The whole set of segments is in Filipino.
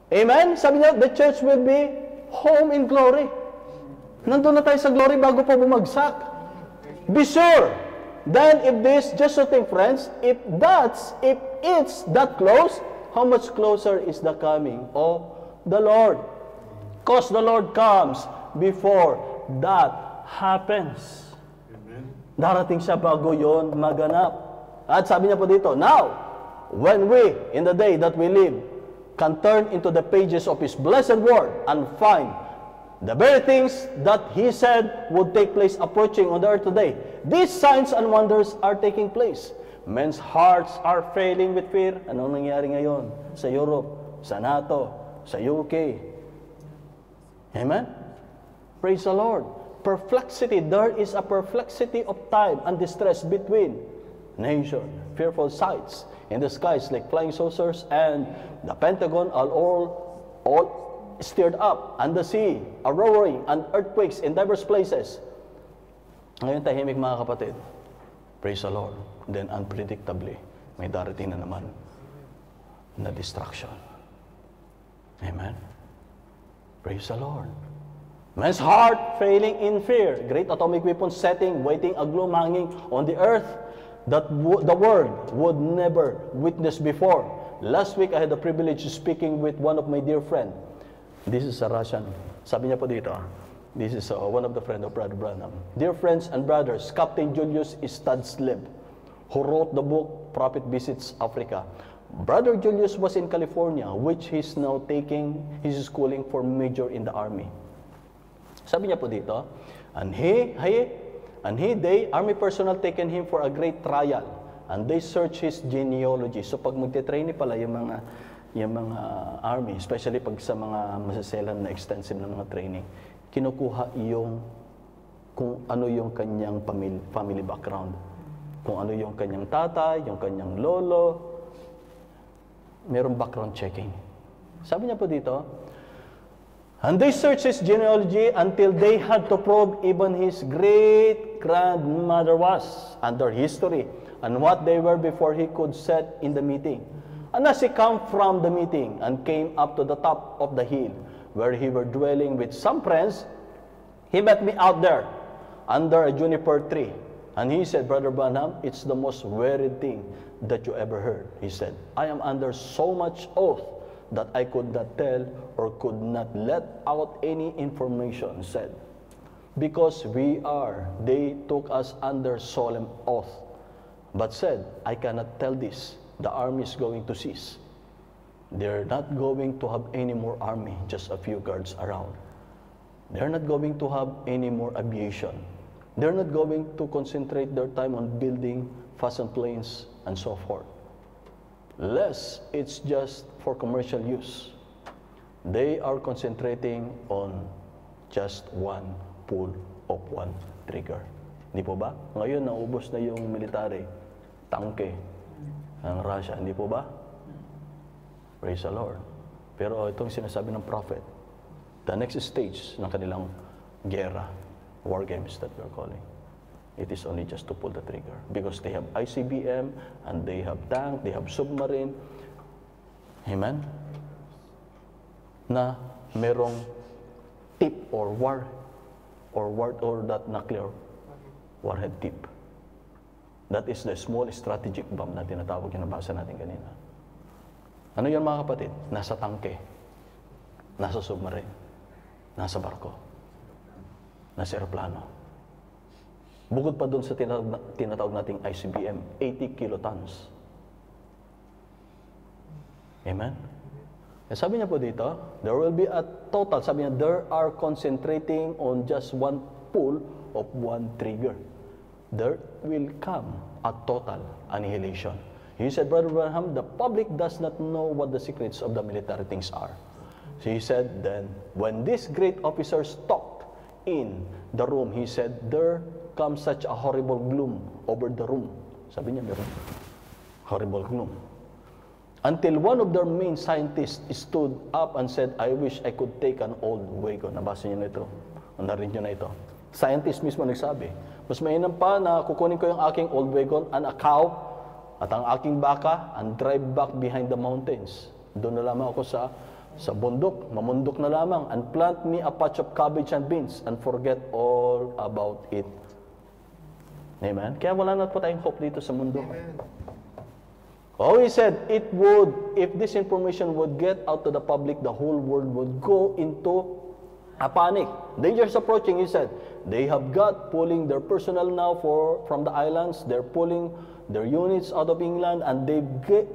Amen? Sabi niya, the church will be home in glory. Nandun na tayo sa glory bago pa bumagsak. Be sure. Then if this, just so think friends, if it's that close, how much closer is the coming of the Lord? Because the Lord comes before that happens. Amen. Darating siya bago yon maganap. At sabi niya po dito, now, when we, in the day that we live, can turn into the pages of His blessed word and find the very things that He said would take place approaching on the earth today. These signs and wonders are taking place. Men's hearts are failing with fear. Anong nangyari ngayon sa Europe, sa NATO, sa UK? Amen? Praise the Lord. Perplexity. There is a perplexity of time and distress between nation. Fearful sights in the skies like flying saucers, and the Pentagon are all stirred up, and the sea are roaring, and earthquakes in diverse places. Ngayon tahimik mga kapatid. Praise the Lord. Then unpredictably, may darating na naman na destruction. Amen. Praise the Lord. Man's heart failing in fear. Great atomic weapons setting, waiting a gloom hanging on the earth that the world would never witness before. Last week, I had the privilege of speaking with one of my dear friend. This is a Russian. Sabi niya po dito, this is one of the friend of Brother Branham. Dear friends and brothers, Captain Julius Stanislav, who wrote the book, Prophet Visits Africa. Brother Julius was in California, which he's now taking his schooling for major in the army. Sabi niya po dito, they, army personnel taken him for a great trial, and they search his genealogy. So pag magte-train pala yung mga army, especially pag sa mga masaselan na extensive na mga training, kinukuha yung kung ano yung kanyang family background. Kung ano yung kanyang tatay, yung kanyang lolo, merong background checking. Sabi niya po dito, and they searched his genealogy until they had to probe even his great-grandmother was, and their history, and what they were before he could set in the meeting. And as he came from the meeting and came up to the top of the hill, where he were dwelling with some friends, he met me out there, under a juniper tree. And he said, Brother Branham, it's the most weird thing that you ever heard. He said, I am under so much oath that I could not tell or could not let out any information said. Because they took us under solemn oath, but said, I cannot tell this. The army is going to cease. They're not going to have any more army, just a few guards around. They're not going to have any more aviation. They're not going to concentrate their time on building fastened planes and so forth. Less, it's just for commercial use. They are concentrating on just one pull of one trigger. Hindi po ba? Ngayon, naubos na yung military, tangke, ng Russia. Hindi po ba? Praise the Lord. Pero itong sinasabi ng prophet, the next stage ng kanilang gera, war games that we're calling, it is only just to pull the trigger. Because they have ICBM, and they have tank, they have submarine. Amen? Na merong tip or that nuclear warhead tip. That is the small strategic bomb na tinatawag yung nabasa natin kanina. Ano yan mga kapatid? Nasa tangke, nasa submarine, nasa barko, nasa aeroplano. Bukod pa doon sa tinatawag nating ICBM, 80 kilotons. Amen? E sabi niya po dito, there will be a total, sabi niya, there are concentrating on just one pull of one trigger. There will come a total annihilation. He said, Brother Branham, the public does not know what the secrets of the military things are. So he said, then, when these great officers talked in the room, he said, there comes such a horrible gloom over the room. Sabi niya, meron horrible gloom. Until one of their main scientists stood up and said, I wish I could take an old wagon. Nabasa niyo na ito. Narinig niyo na ito. Scientist mismo nagsabi, mas mainam pa na kukunin ko yung aking old wagon and a cow at ang aking baka and drive back behind the mountains. Doon na lamang ako sa Sa bundok, mamundok na lamang, and plant me a patch of cabbage and beans and forget all about it. Amen? Kaya wala na po tayong hope dito sa mundo. Oh, he said, if this information would get out to the public, the whole world would go into a panic. Danger is approaching, he said. They have got pulling their personnel now from the islands. They're pulling their units out of England, and they've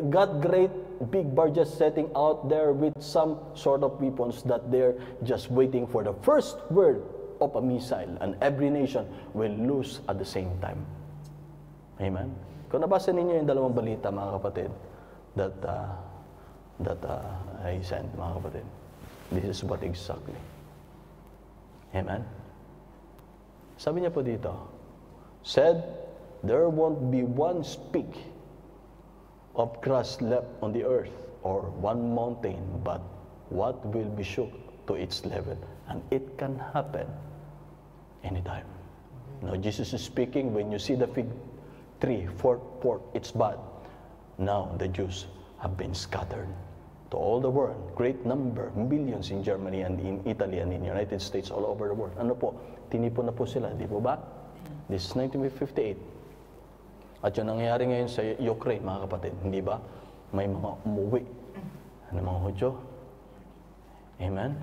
got great big barges setting out there with some sort of weapons that they're just waiting for the first word of a missile, and every nation will lose at the same time. Amen? Kung nabasa ninyo yung dalawang balita, mga kapatid, that I sent, mga kapatid, this is what exactly. Amen? Sabi niya po dito, said, there won't be one speck of grass left on the earth or one mountain, but what will be shook to its level. And it can happen anytime. Now, Jesus is speaking, when you see the fig tree, forth, it's bad. Now, the Jews have been scattered to all the world. Great number, millions in Germany and in Italy and in the United States, all over the world. Ano po? Tinipon na po sila, di po ba? This is 1958. At yun nangyayari ngayon sa Ukraine, mga kapatid, hindi ba? May mga umuwi. Ano mga Hudyo? Amen?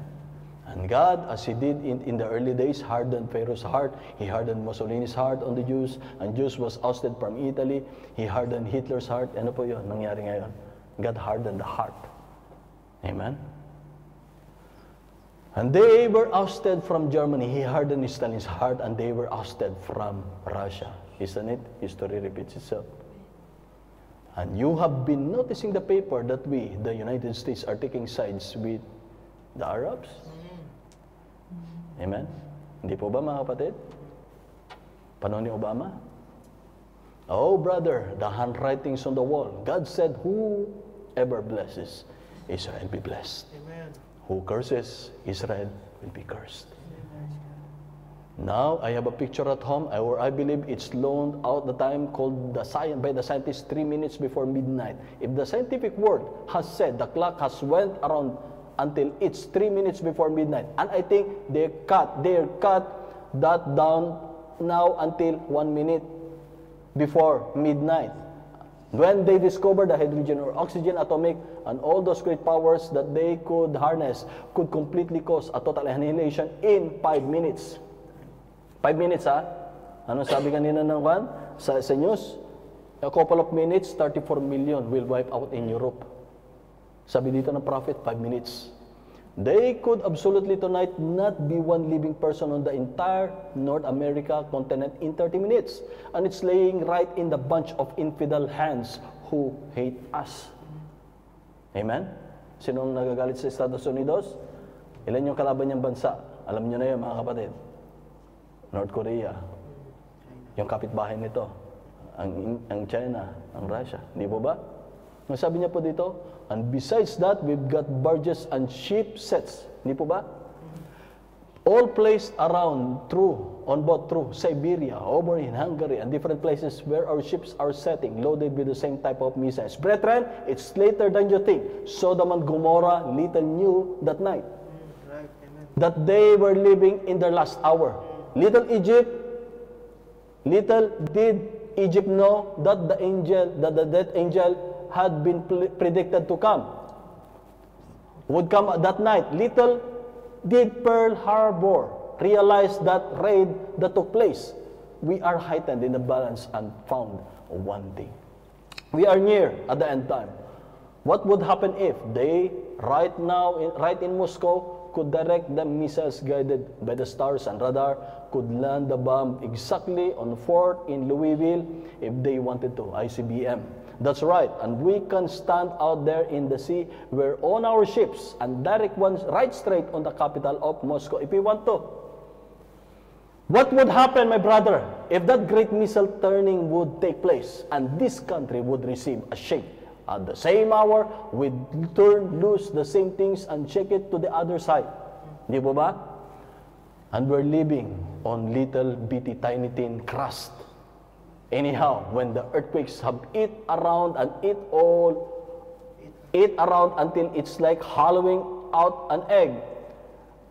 And God, as He did in the early days, hardened Pharaoh's heart. He hardened Mussolini's heart on the Jews. And Jews was ousted from Italy. He hardened Hitler's heart. Ano po yun? Nangyari ngayon. God hardened the heart. Amen? And they were ousted from Germany. He hardened Stalin's heart, and they were ousted from Russia. Isn't it? History repeats itself. And you have been noticing the paper that we, the United States, are taking sides with the Arabs. Amen? Hindi po ba, mga kapatid? Panahon ni Obama? Oh, brother, the handwritings on the wall. God said, whoever blesses Israel be blessed. Amen. Who curses Israel will be cursed. Now, I have a picture at home where I believe it's loaned out the time called by the scientists 3 minutes before midnight. If the scientific world has said the clock has went around until it's 3 minutes before midnight, and I think they cut that down now until 1 minute before midnight. When they discovered the hydrogen or oxygen atomic and all those great powers that they could harness could completely cause a total annihilation in 5 minutes. 5 minutes, ha? Ano sabi kanina ng Juan? Sa news? A couple of minutes, 34 million will wipe out in Europe. Sabi dito ng prophet, 5 minutes. They could absolutely tonight not be one living person on the entire North America continent in 30 minutes. And it's laying right in the bunch of infidel hands who hate us. Amen? Sinong nagagalit sa Estados Unidos? Ilan yung kalaban niyang bansa? Alam niyo na yun, mga kapatid. North Korea, yung kapitbahay nito, ang China, ang Russia. Di po ba? Ang sabi niya po dito, and besides that, we've got barges and ship sets. Di po ba? All placed around on board through Siberia, over in Hungary, and different places where our ships are setting, loaded with the same type of missiles. Brethren, it's later than you think. Sodom and Gomorrah little knew that night that they were living in their last hour. Little did Egypt know that the death angel had been predicted to come, would come that night. Little did Pearl Harbor realize that raid that took place. We are heightened in the balance and found one thing. We are near at the end time. What would happen if they, right in Moscow, could direct the missiles guided by the stars and radar, could land the bomb exactly on Fort in Louisville if they wanted to, ICBM. That's right, and we can stand out there in the sea, we're on our ships, and direct ones right straight on the capital of Moscow if we want to. What would happen, my brother, if that great missile turning would take place, and this country would receive a shake? At the same hour, we turn loose the same things and check it to the other side. Di po ba? And we're living on little bitty tiny thin crust. Anyhow, when the earthquakes have eat around until it's like hollowing out an egg,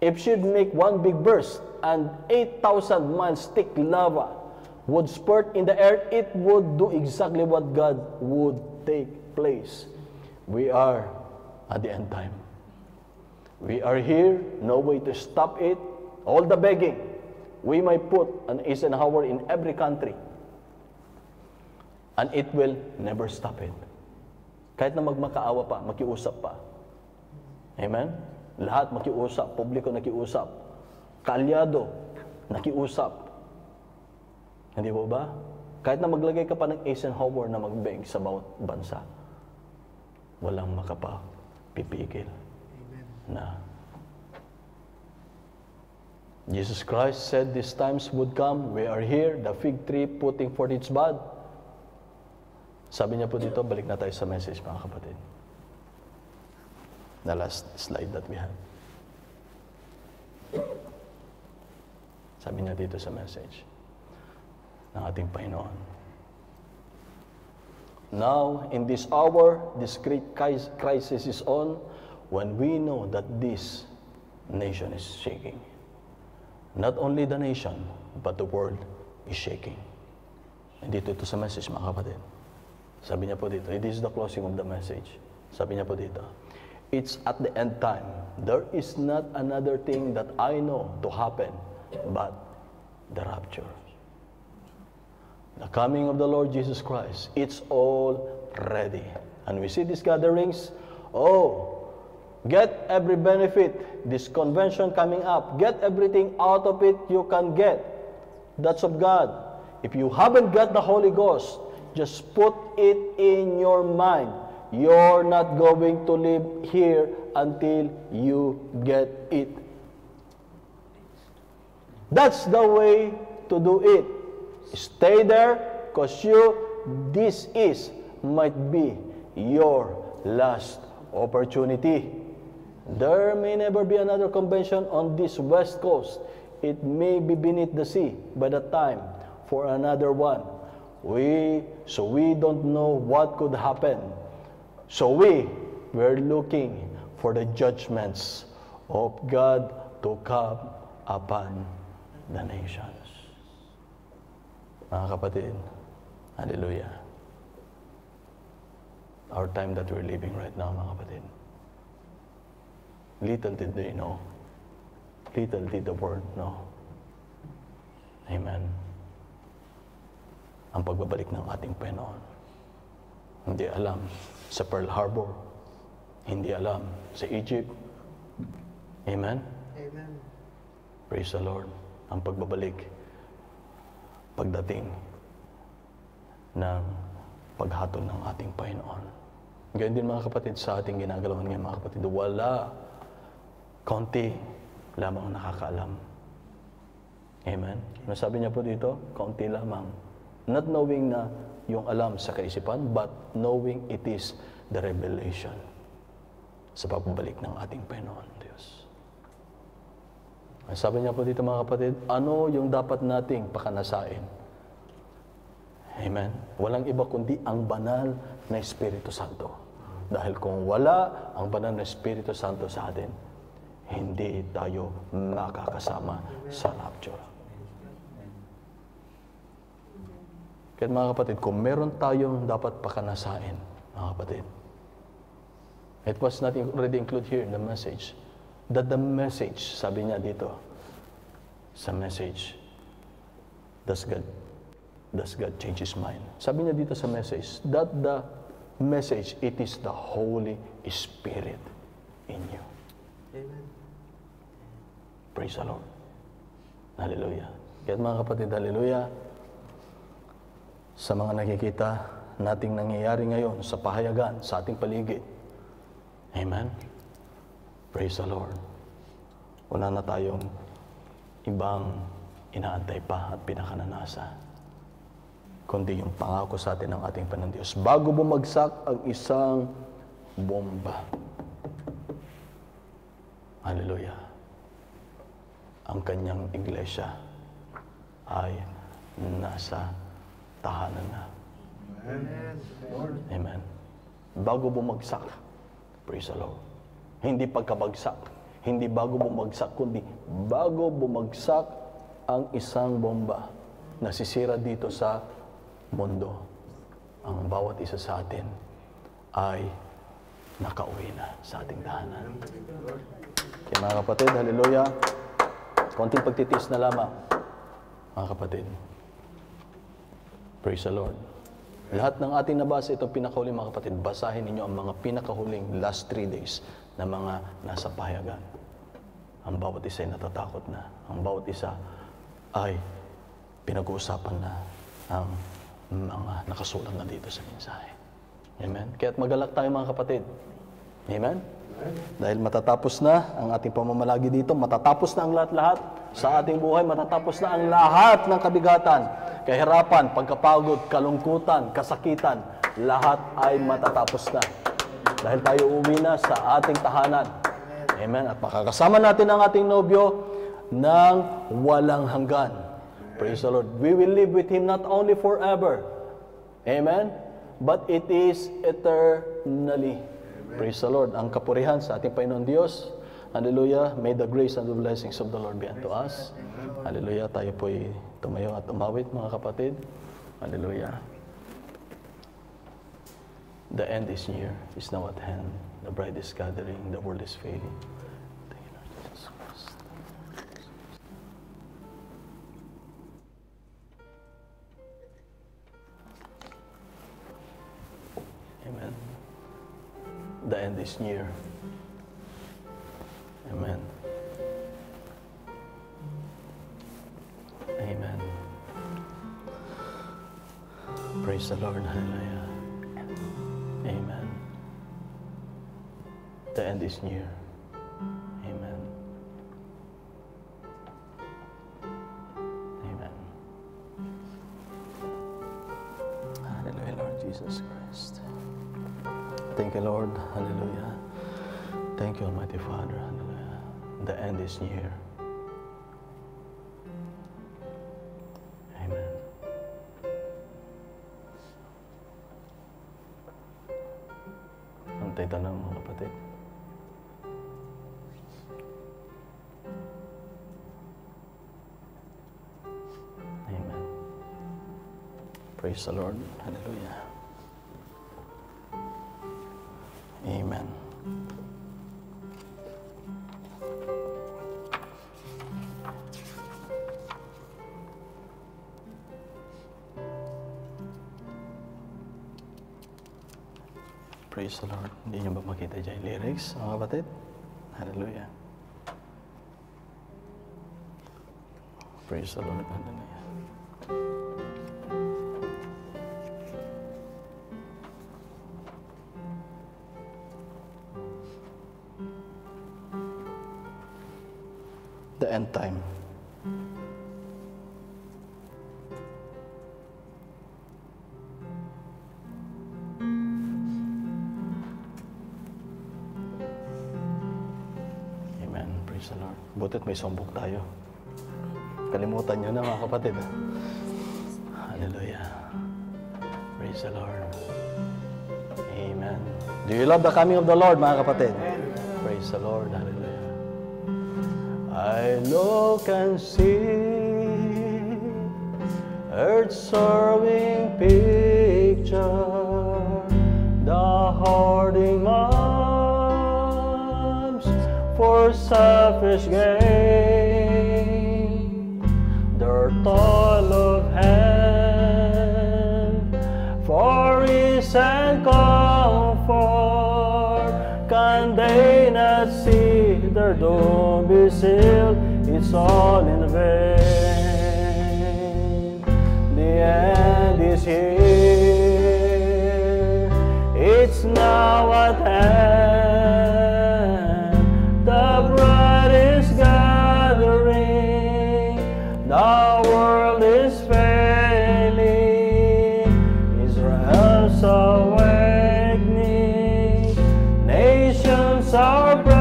if she'd make one big burst and 8,000 miles thick lava would spurt in the air, it would do exactly what God would take place. We are at the end time. We are here, no way to stop it. All the begging, we might put an Eisenhower in every country, and it will never stop it. Kahit na magmakaawa pa, makiusap pa. Amen? Lahat makiusap, publiko nakiusap, kaalyado nakiusap. Hindi po ba? Kahit na maglagay ka pa ng Eisenhower na magbeg sa bawat bansa, walang makapapipigil. Na Jesus Christ said these times would come. We are here, the fig tree putting forth its bud. Sabi niya po dito, balik na tayo sa message, mga kapatid. The last slide that we have. Sabi niya dito sa message ng ating Panginoon. Now, in this hour, this great crisis is on, when we know that this nation is shaking. Not only the nation, but the world is shaking. And dito ito sa message, mga kapatid. Sabi niya po dito, it is the closing of the message. Sabi niya po dito, it's at the end time. There is not another thing that I know to happen, but the rapture. The coming of the Lord Jesus Christ, it's all ready. And we see these gatherings, get every benefit, this convention coming up, get everything out of it you can get. That's of God. If you haven't got the Holy Ghost, just put it in your mind. You're not going to live here until you get it. That's the way to do it. Stay there, because this might be your last opportunity. There may never be another convention on this West Coast. It may be beneath the sea by the time for another one. So we don't know what could happen. So we're looking for the judgments of God to come upon the nations. Mga kapatid, hallelujah. Our time that we're living right now, mga kapatid. Little did they know. Little did the world know. Amen. Ang pagbabalik ng ating Panginoon. Hindi alam sa Pearl Harbor. Hindi alam sa Egypt. Amen? Amen. Praise the Lord. Ang pagbabalik, pagdating ng paghatol ng ating Panginoon. Ganyan din mga kapatid sa ating ginagalawan ngayon, mga kapatid. Wala, kaunti lamang nakakaalam. Amen? Ano sabi niya po dito? Kaunti lamang. Not knowing na yung alam sa kaisipan, but knowing it is the revelation sa pagbabalik ng ating Panginoon Diyos. Sabi niya po dito mga kapatid, ano yung dapat nating pakanasain? Amen? Walang iba kundi ang banal na Espiritu Santo. Dahil kung wala ang banal na Espiritu Santo sa atin, hindi tayo makakasama sa rapture. Kaya mga kapatid, kung meron tayong dapat pakanasain, mga kapatid, it was not already included here in the message, that the message, sabi niya dito, sa message, does God change His mind? Sabi niya dito sa message, that the message, it is the Holy Spirit in you. Amen. Praise the Lord. Hallelujah. Kaya mga kapatid, hallelujah. Sa mga nakikita nating nangyayari ngayon sa pahayagan, sa ating paligid. Amen? Praise the Lord. Wala na tayong ibang inaantay pa at pinakananasa, kundi yung pangako sa atin ng ating Panginoon Diyos. Bago bumagsak ang isang bomba. Hallelujah. Ang kanyang iglesia ay nasa tahanan na. Amen. Amen. Bago bumagsak, praise the Lord, Hindi pagkabagsak. Hindi bago bumagsak, kundi bago bumagsak ang isang bomba na sisira dito sa mundo, ang bawat isa sa atin ay nakauwi na sa ating tahanan. Kaya mga kapatid, hallelujah, konting pagtitiis na lamang, mga kapatid. Praise the Lord. Lahat ng ating nabasa, itong pinakahuling mga kapatid, basahin ninyo ang mga pinakahuling last 3 days na mga nasa pahayagan. Ang bawat isa ay natatakot na. Ang bawat isa ay pinag-uusapan na ang mga nakasulat na dito sa mensahe. Amen? Kaya't magalak tayo mga kapatid. Amen? Dahil matatapos na ang ating pamamalagi dito, matatapos na ang lahat-lahat sa ating buhay, matatapos na ang lahat ng kabigatan, kahirapan, pagkapagod, kalungkutan, kasakitan, lahat ay matatapos na. Dahil tayo uwi na sa ating tahanan. Amen? At makakasama natin ang ating nobyo ng walang hanggan. Praise the Lord. We will live with Him not only forever, amen, but it is eternally. Amen. Praise the Lord. Ang kapurihan sa ating Panginoon Diyos. Hallelujah. May the grace and the blessings of the Lord be unto us. Hallelujah. Tayo po'y tumayo at umawit, mga kapatid. Hallelujah. The end is near. Is now at hand. The bride is gathering. The world is fading. Thank you, Lord Jesus Christ. Amen. The end is near. Amen. Amen. Praise the Lord. Hallelujah. Amen. The end is near. Amen. Amen. Hallelujah, Lord Jesus Christ. Thank you, Lord. Hallelujah. Thank you, Almighty Father. Hallelujah. The end is near. Amen. Ang tayo tanong, mga kapatid. Amen. Praise the Lord. Hallelujah. Amen. Praise the Lord. Hindi niyo ba makita dyan yung lyrics, mga kapatid? Hallelujah. Praise the Lord. Hallelujah. The end time. Amen. Praise the Lord. Butit may sombong tayo. Kalimutan nyo na, mga kapatid. Hallelujah. Praise the Lord. Amen. Do you love the coming of the Lord, mga kapatid? Praise the Lord. Hallelujah. I look and see earth's soaring picture, the hoarding moms for selfish gain, their toil of hand for ease and comfort. Can they not see their doom be sealed? It's all in vain. The end is here. It's now at hand. The bride is gathering. The world is failing. Israel's awakening. Nations are breaking.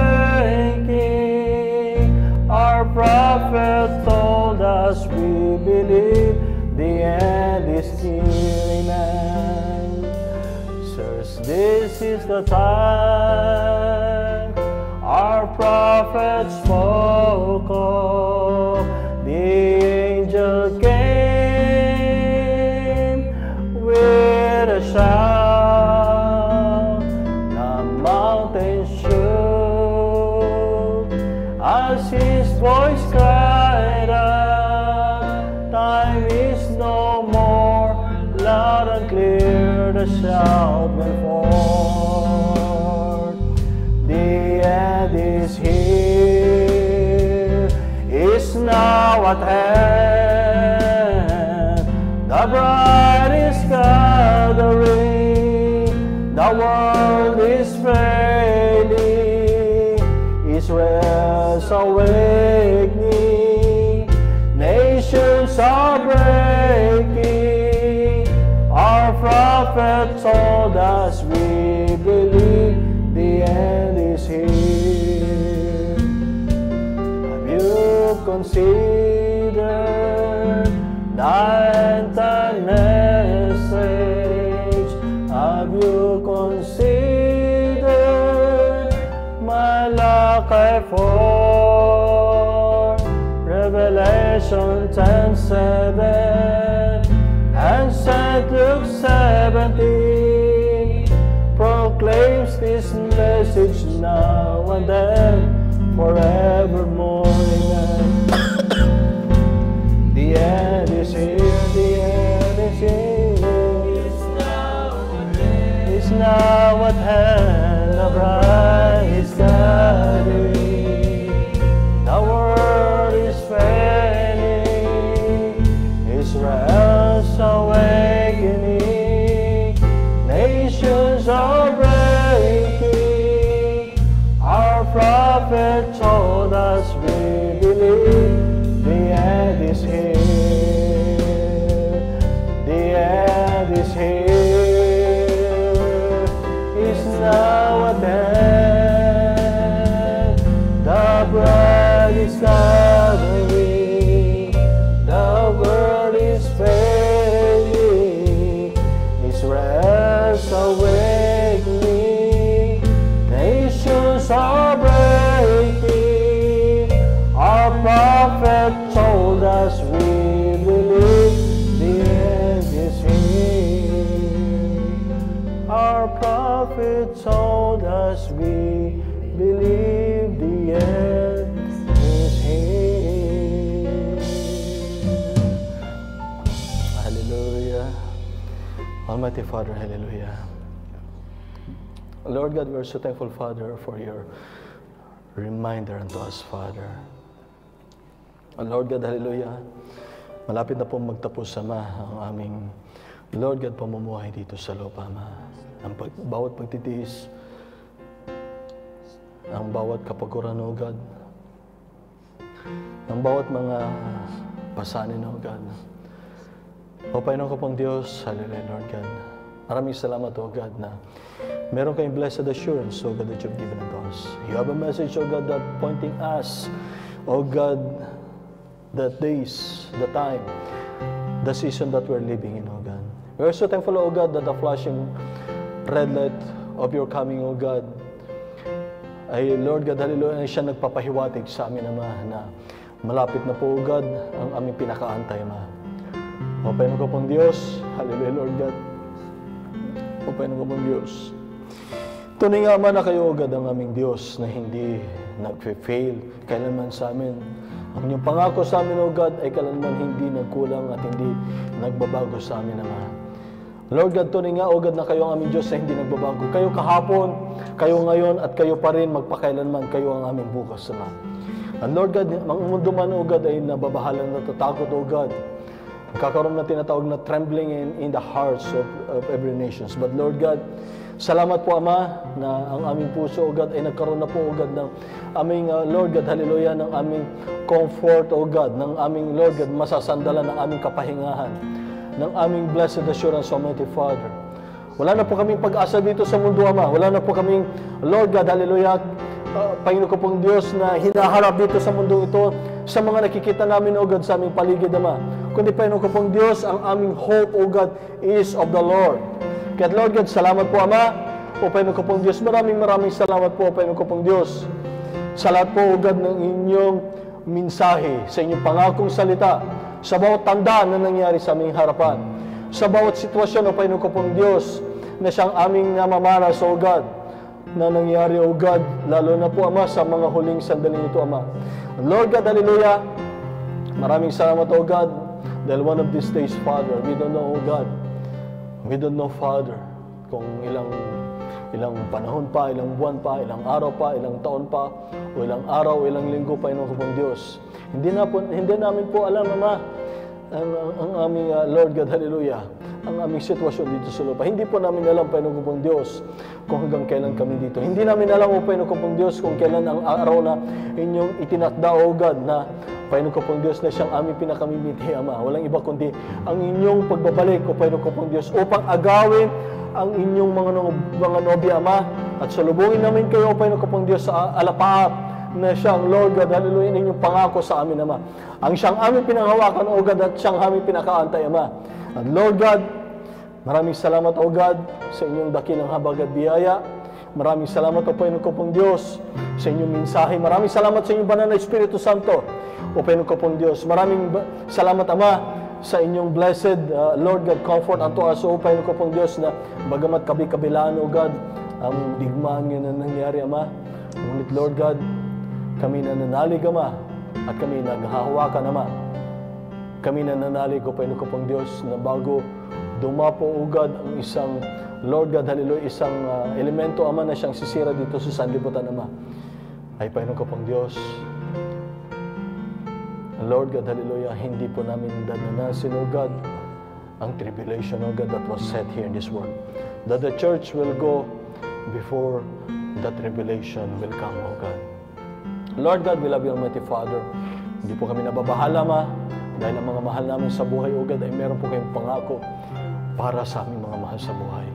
Our prophet told us, we believe the end is near. Amen. Sirs, this is the time our prophet spoke of. The angel came with a shout. The mountains shook as his voice cried out, time is no more, loud and clear the shout went forth. The end is here, is now at hand. The bride is gathering, the world is failing, Israel's awakening, nations are breaking. Our prophet told us, we believe the end is here. Have you considered the message? Have you considered Malachi 4, Revelation 10:7, and St. Luke 17 proclaims this message now and then, forevermore. Amen. The end is here, the end is here. It's now at hand, the bride is gathering. The world is failing, Israel's awakening, nations are breaking. Our prophet told us, we believe the end is here. The end is here, is now at hand. The bride is gathering, the world is failing, Israel's awakening, nations are breaking. Our prophet told us, we believe the end is here. Our prophet told us, we believe the end is here. Hallelujah. Almighty Father, hallelujah. Lord God, we are so thankful, Father, for your reminder unto us, Father. And Lord God, hallelujah, malapit na po magtapos, Ama, ang aming, Lord God, pamumuhay dito sa lupa, Ama. Ang bawat pagtitiis, ang bawat kapaguran, O God, ang bawat mga pasanin, O God. O Panginoon ko pong Diyos, hallelujah, Lord God. Maraming salamat, O God, na meron kayong blessed assurance, O God, that you've given unto us. You have a message, O God, that pointing us, O God, the days, the time, the season that we're living in, O God. We are so thankful, O God, that the flashing red light of your coming, O God, ay, Lord God, hallelujah, ay siya nagpapahiwatig sa amin, Ama, na malapit na po, O God, ang aming pinakaantay, Ama. O Panginoon ko pong Diyos, hallelujah, Lord God. O Panginoon ko pong Diyos. Tunay nga, Ama, na kayo, O God, ang aming Diyos na hindi nag-fail kailanman sa amin. Ang inyong pangako sa amin, O God, ay kailanman hindi nagkulang at hindi nagbabago sa amin, Ama. Lord God, tunay nga, O God, na kayo ang aming Diyos na hindi nagbabago. Kayo kahapon, kayo ngayon, at kayo pa rin magpakailanman, kayo ang aming bukas, Ama. And Lord God, ang mundo man, O God, ay nababahalang natatakot, O God. Kakaroon na tinatawag na trembling in the hearts of every nations. But Lord God, salamat po, Ama, na ang aming puso, O God, ay nagkaroon na po, O God, ng aming, Lord God, hallelujah, ng aming comfort, O God, ng aming, Lord God, masasandalan ng aming kapahingahan, ng aming blessed assurance, Almighty Father. Wala na po kaming pag-asa dito sa mundo, Ama. Wala na po kaming, Lord God, hallelujah, Panginoon ko pong Diyos na hinaharap dito sa mundo ito, sa mga nakikita namin, O God, sa aming paligid, Ama. Kundi Panginoon ko pong Diyos, ang aming hope, O God, is of the Lord. Kaya Lord God, salamat po, Ama. O Panginoon ko pong Diyos, maraming salamat po, Panginoon ko pong Diyos, sa lahat po, O God, ng inyong mensahe, sa inyong pangakong salita, sa bawat tanda na nangyari sa aming harapan, sa bawat sitwasyon, O Panginoon ko pong Diyos, na siyang aming namamaras, O God, na nangyari, O God, lalo na po, Ama, sa mga huling sandali nito, Ama. Lord God, hallelujah, maraming salamat, O God, dahil one of these days, Father, we don't know, O God, we don't know, Father, kung ilang panahon pa, ilang buwan pa, ilang araw pa, ilang taon pa, o ilang araw, o ilang linggo pa, Panginoon ko pong Diyos. Hindi namin po alam, Ama, ang aming Lord God, hallelujah, ang aming sitwasyon dito sa lupa. Hindi po namin alam, Panginoon ko pong Diyos, kung hanggang kailan kami dito. Hindi namin alam, O Panginoon ko pong Diyos, kung kailan ang araw na inyong itinakda, O God, na Panginoon ko pong Diyos, na siyang aming pinakamimiti, Ama. Walang iba kundi ang inyong pagbabalik, O Panginoon ko pong Diyos, upang agawin ang inyong mga nobya, Ama, at salubungin namin kayo, O Panginoon ko pong Diyos, sa alapaap na siyang, Lord God, hallelujah, inyong pangako sa amin, Ama. Ang siyang aming pinanghawakan, O God, at siyang aming pinakaantay, Ama. At Lord God, maraming salamat, O God, sa inyong dakilang habag at biyaya. Maraming salamat, O Panginoon ko pong Diyos, sa inyong mensahe. Maraming salamat sa inyong banal na Espiritu Santo, O Panginoon ko pong Diyos. Maraming salamat, Ama, sa inyong blessed, Lord God, comfort unto us, O Panginoon ko pong Diyos, na bagamat kabi-kabilaan, O God, ang digmaan ngayon na nangyari, Ama. Ngunit, Lord God, kami nananalig, Ama, at kami naghahawakan, Ama. Kami nananalig, O Panginoon ko pong Diyos, na bago dumapo, O God, ang isang, Lord God, hallelujah, isang elemento, Ama, na siyang sisira dito sa sanlibutan, Ama, ay Panginoon ko pong Diyos, Lord God, hallelujah, hindi po namin dadanasin, O God, ang tribulation, O God, that was set here in this world. That the church will go before the tribulation will come, O God. Lord God, we love you, Almighty Father. Hindi po kami nababahala, Ma, dahil ang mga mahal namin sa buhay, O God, ay meron po kayong pangako para sa aming mga mahal sa buhay.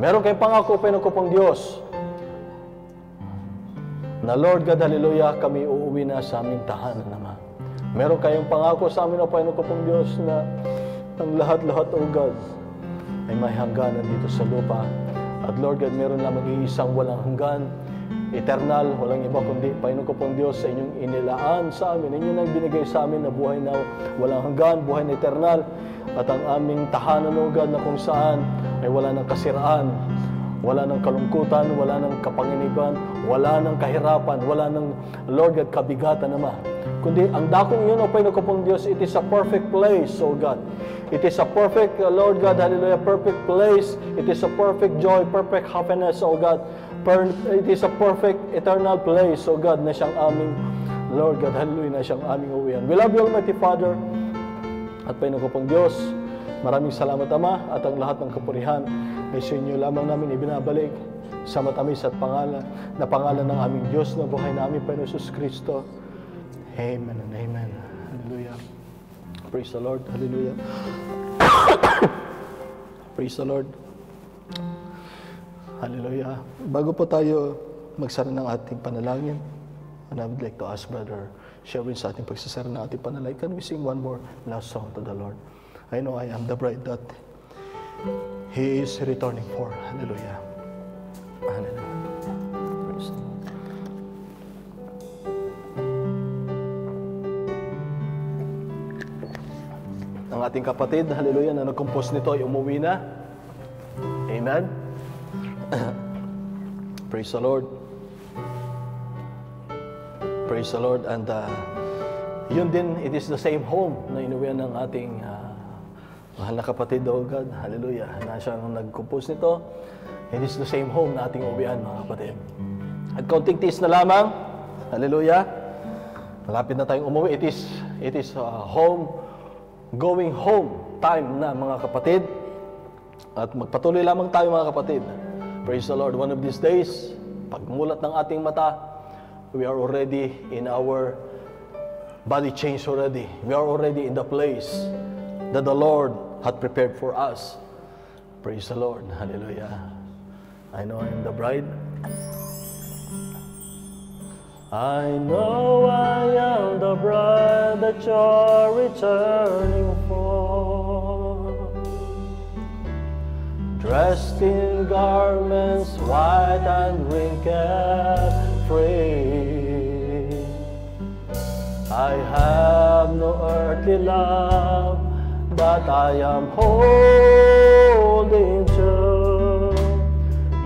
Meron kayong pangako, Panginoon ko pong Diyos, na Lord God, hallelujah, kami uuwi na sa aming tahanan, Ama. Meron kayong pangako sa amin, O Panginoon ko pong Diyos, na ang lahat-lahat, O God, ay may hangganan dito sa lupa. At Lord God, meron lamang iisang walang hanggan, eternal, walang iba kundi Panginoon ko pong Diyos, sa inyong inilaan sa amin, inyong nang binigay sa amin na buhay na walang hanggan, buhay na eternal, at ang aming tahanan, O God, na kung saan ay wala ng kasiraan, wala ng kalungkutan, wala ng kapanginiban, wala ng kahirapan, wala ng, Lord God, kabigatan, Ama. Kundi ang dakong yun, O Panginoon ko pong Diyos, it is a perfect place, O God. It is a perfect, Lord God, hallelujah, perfect place. It is a perfect joy, perfect happiness, O God. It is a perfect eternal place, O God, na siyang aming, Lord God, hallelujah, na siyang aming uwian. We love you, Almighty Father. At Panginoon ko pong Diyos, maraming salamat, Ama, at ang lahat ng kapurihan ay sa inyo lamang namin ibinabalik sa matamis at pangalan ng aming Diyos na buhay namin, Panginoon Jesus Kristo. Amen and amen. Hallelujah. Praise the Lord. Hallelujah. Praise the Lord. Hallelujah. Bago po tayo magsara ng ating panalangin, and I would like to ask Brother Sherwin sa ating pagsasara ng ating panalangin, can we sing one more last song to the Lord? I know I am the bride that He is returning for. Hallelujah. Hallelujah. Praise the Lord. Ang ating kapatid, hallelujah, na nag-compose nito ay umuwi na. Amen. Praise the Lord. Praise the Lord. And yun din, it is the same home na inuwian ng ating mahal na kapatid, oh God, hallelujah, na siya nag-compose nito. It is the same home na ating uwian, mga kapatid. At kaunting tiis na lamang, hallelujah, malapit na tayong umuwi. It is going home time na, mga kapatid. At magpatuloy lamang tayo, mga kapatid. Praise the Lord. One of these days, pagmulat ng ating mata, we are already in our body change already. We are already in the place that the Lord had prepared for us. Praise the Lord. Hallelujah. I know I am the bride. I know I am the bride that you're returning for, dressed in garments white and wrinkle free. I have no earthly love that I am holding to.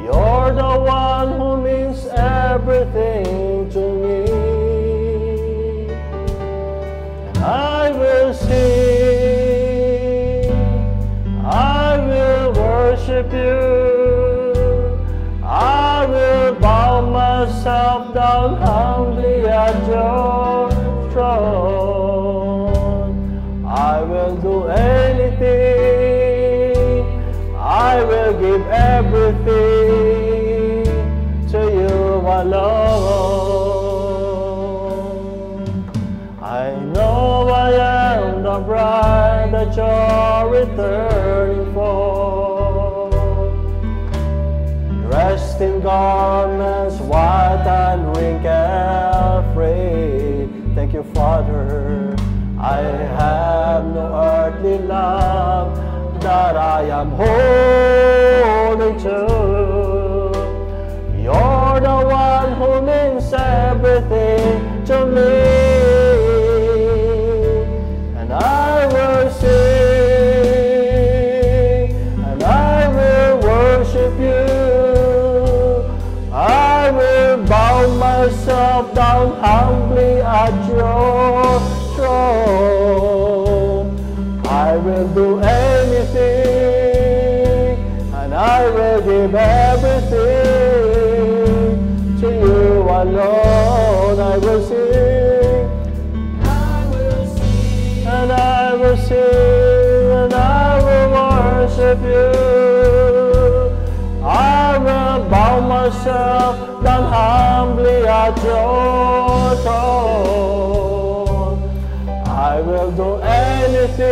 You're the one who means everything to me. And I will sing, I will worship you, I will bow myself down humbly at your throne. I will do anything, I will give everything to you alone. I know I am the bride that you're returning for, dressed in garments white and wrinkle-free. Thank you, Father. I have no earthly love that I am holding to. You're the one who means everything to me. And I will sing, and I will worship you. I will bow myself down humbly at your throne. I will do anything, and I will give everything to you alone. I will sing, and I will sing, and I will worship you. I will bow myself down humbly at your throne. I will do anything,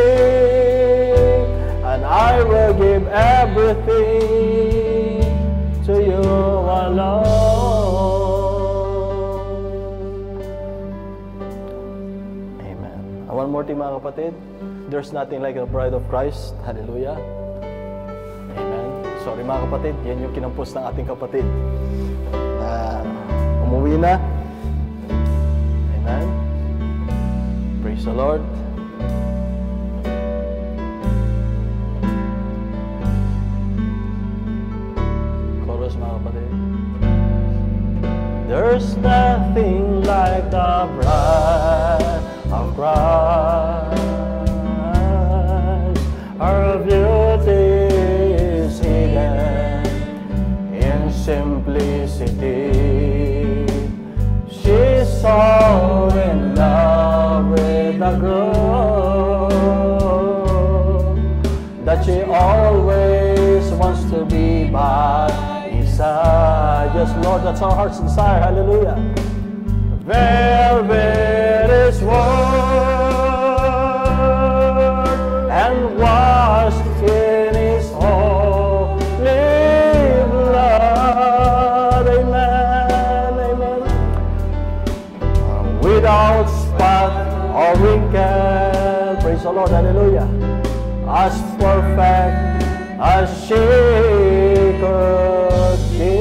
and I will give everything to you alone. Amen. One more thing, mga kapatid. There's nothing like the bride of Christ. Hallelujah. Amen. Sorry mga kapatid, yan yung kinampos ng ating kapatid na umuwi na. Amen. Praise the Lord. Chorus mga kapatid. There's nothing like the bride of Christ. Her beauty is hidden in simplicity. She's so in love with the girl that she always wants to be by his side. Yes, Lord, that's our heart's desire. Hallelujah. Velvet is word and washed in his holy blood. Amen, amen. Without spot or wrinkle, praise the Lord, hallelujah. As perfect as she could be.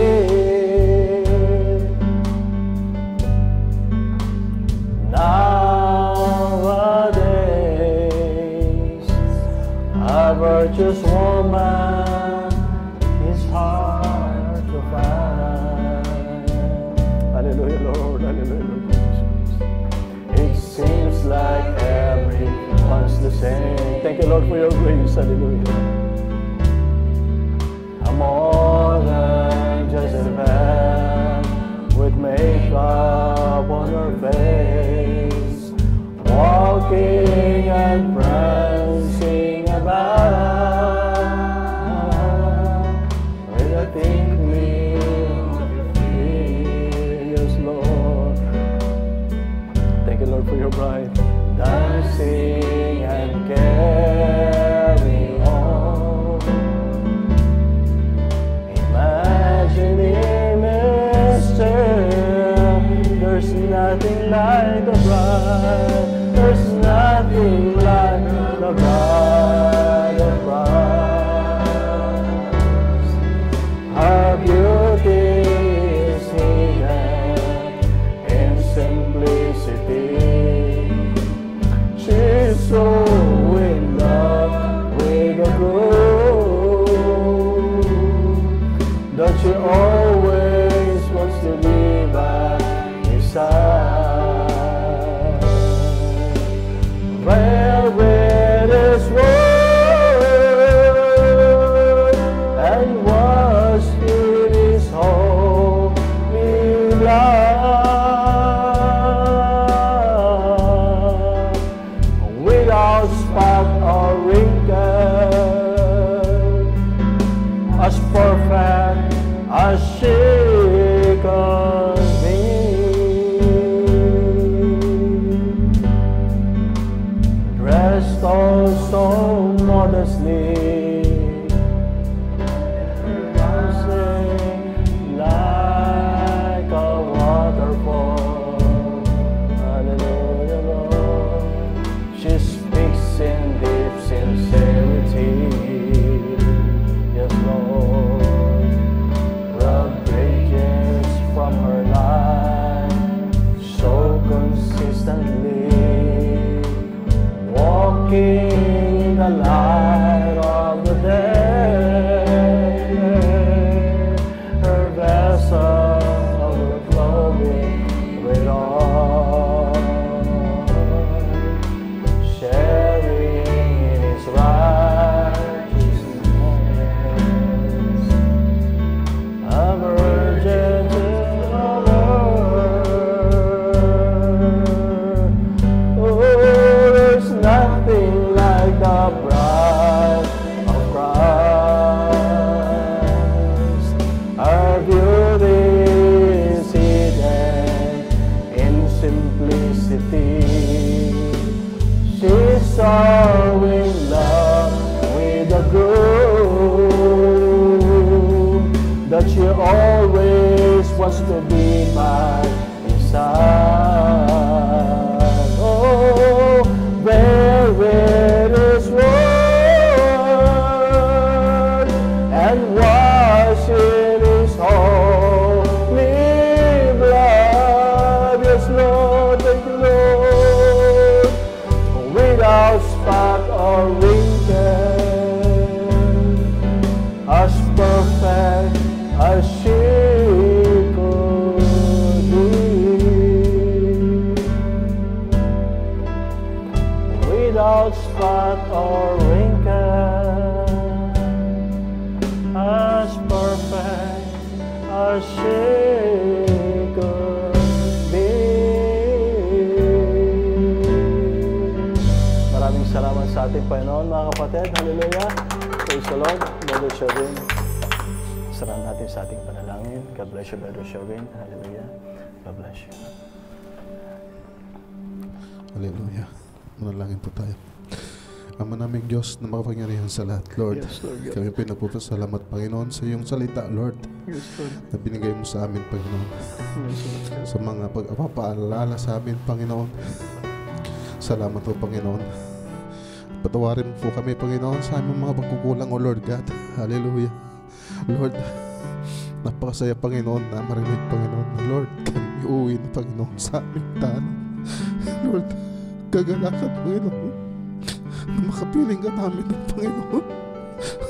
Nowadays, a virtuous woman is hard to find. Hallelujah, Lord, hallelujah, Lord Jesus. It seems like everyone's the same. Thank you, Lord, for your grace. Hallelujah. I'm more than just a man with makeup on her face, walking and prancing about with a tinkling yes, Lord. Thank you, Lord, for your bride. Dancing and carrying on. Imagining mystery. There's nothing like the bride. There's nothing like the bride of Christ. Her beauty is hidden in simplicity. walking in the light of the day. Her vessel overflowing with oil, sharing in His righteousness. A virgin to her. Oh, there's nothing like the bride of Christ. Our beauty is hidden in simplicity. She's so in love with the groom that she always wants to be by his side. Oh, there in His word and wash in His holy blood. Yes, Lord, thank you, Lord, without spot or wrinkle, as perfect as she could be. Without spot or wrinkle, as perfect as she could be. Maraming salamat sa ating Panginoon, mga kapatid. Hallelujah. Praise the Lord. Brother Sherwin, sarahan natin sa ating panalangin. God bless you, Brother Sherwin. Hallelujah. God bless you. Hallelujah. Manalangin po tayo. Ama naming Diyos na makapangyarihan sa lahat, Lord. Yes, Lord God. Kami pinagpapasalamat, Panginoon, sa iyong salita, Lord, Yes, Lord. na binigay mo sa amin, Panginoon. Yes, Lord. Sa mga pagpapaalala sa amin, Panginoon. Salamat po, Panginoon. Patawarin po kami, Panginoon, sa aming mga pagkukulang, O Lord God. Hallelujah. Lord, napakasaya, Panginoon, na marinig, Panginoon, na Lord, kami uuwi na, Panginoon, sa aming tahanan. Lord, kagalakan, Panginoon, na makapiling ka namin, Panginoon,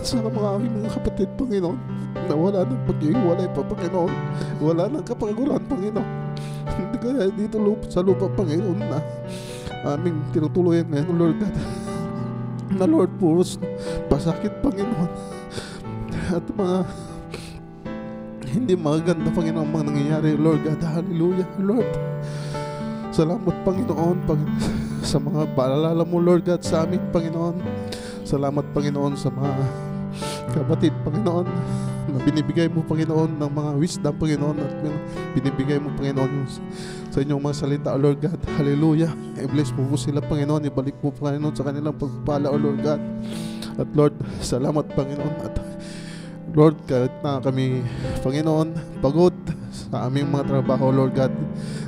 sa mga aming mga kapatid, Panginoon, na wala nang pag-iwalay pa, Panginoon, wala nang kapanguran, Panginoon. Hindi kaya dito sa lupa, Panginoon, na aming tinutuluyan ngayon, Lord God, na Lord, puros pasakit, Panginoon, at mga hindi maganda, Panginoon, mga nangyayari, Lord God. Hallelujah, Lord. Salamat, Panginoon, sa mga paalala mo, Lord God, sa amin, Panginoon. Salamat, Panginoon, sa mga kapatid, Panginoon, na binibigay mo, Panginoon, ng mga wisdom, Panginoon, at binibigay mo, Panginoon, sa inyong mga salita, Lord God. Hallelujah. I-bless mo po sila, Panginoon. Ibalik mo, Panginoon, sa kanilang pagpapala, Lord God. At Lord, salamat, Panginoon. At Lord, kahit na kami, Panginoon, pagod sa aming mga trabaho, Lord God,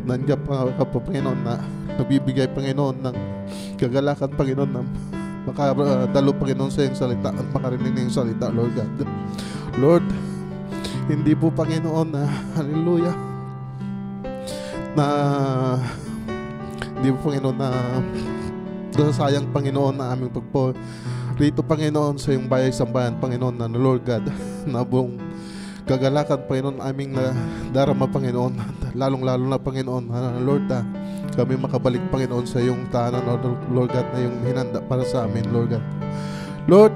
nandiyan pa, Panginoon, na nabibigay, Panginoon, ng kagalakan, Panginoon, na makadalo, Panginoon, sa iyong salita at makarinig na iyong salita, Lord God. Lord, hindi po, Panginoon, na hallelujah, na hindi po, Panginoon, na sayang, Panginoon, na aming rito, Panginoon, sa iyong bayay-sambayan, Panginoon, na Lord God, na buong kagalakan, Panginoon, aming darama, Panginoon, lalong-lalo na, Panginoon, Lord, kami makabalik, Panginoon, sa iyong tahanan, Lord God, na iyong hinanda para sa amin, Lord God. Lord,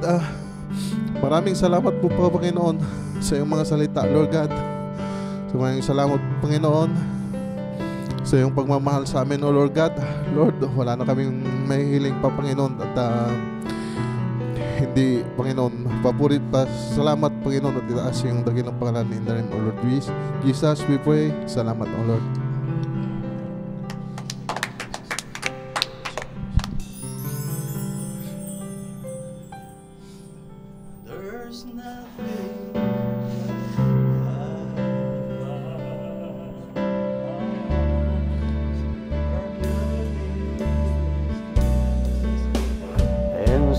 maraming salamat po, Panginoon, sa iyong mga salita, Lord God. Maraming salamat, Panginoon, sa iyong pagmamahal sa amin, O Lord God. Lord, wala na kaming mahihiling pa, Panginoon, at hindi, Panginoon, papurit pa. Salamat, Panginoon, at itaas yung dakilang pangalan in the name of Lord Jesus, we pray. Salamat, O Lord. There's nothing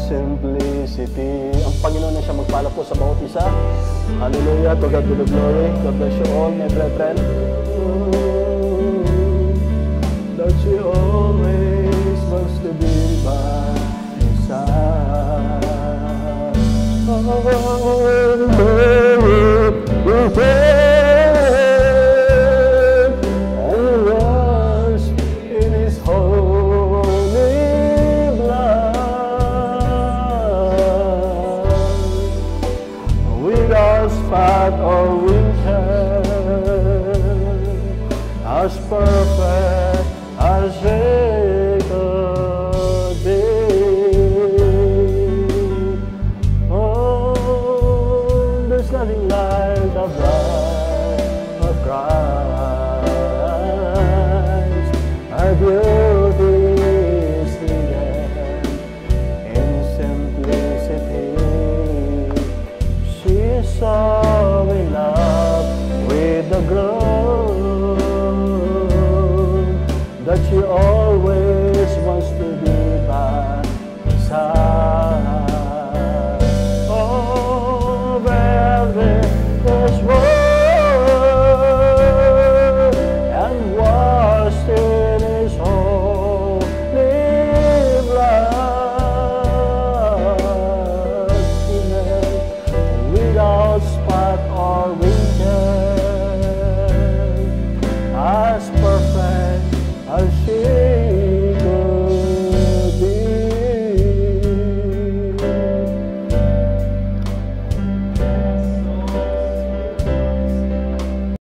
simplicity. Ang Panginoon na siya magpala po sa bawat isa. Hallelujah. To God be the glory. God bless you all, my brethren. That she always wants to be by the ground that you